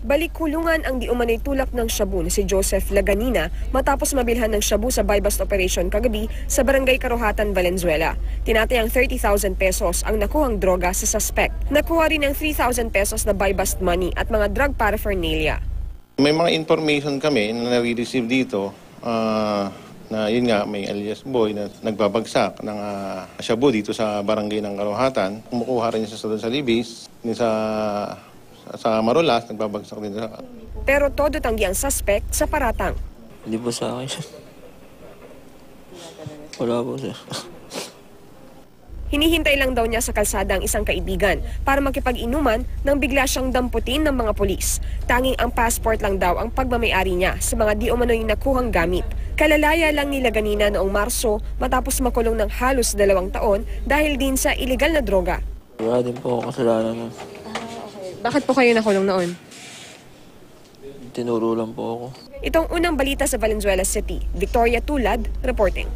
Balik kulungan ang di umano'y tulak ng shabu na si Joseph Laganina matapos mabilhan ng shabu sa buy-bust operation kagabi sa Barangay Karuhatan, Valenzuela. Tinatayang 30,000 pesos ang nakuhang droga sa suspect. Nakuha rin ng 3,000 pesos na buy-bust money at mga drug paraphernalia. May mga information kami na nare-receive dito na yun nga may alias boy na nagbabagsak ng shabu dito sa barangay ng Karuhatan. Kumukuha rin siya sa Libis, sa Marolas, nagbabagsak din siya. Pero todo tanggi ang suspect sa paratang. Hindi po sa akin siya. Wala po siya. Hinihintay lang daw niya sa kalsada ang isang kaibigan para makipag-inuman nang bigla siyang damputin ng mga pulis. Tanging ang passport lang daw ang pagmamayari niya sa mga di umano'y nakuhang gamit. Kalalaya lang ni Laganina noong Marso matapos makulong ng halos 2 taon dahil din sa iligal na droga. Wala din po ako kasalanan nun. Bakit po kayo nakulong noon? Tinuro lang po ako. Itong unang balita sa Valenzuela City. Victoria Tulad, reporting.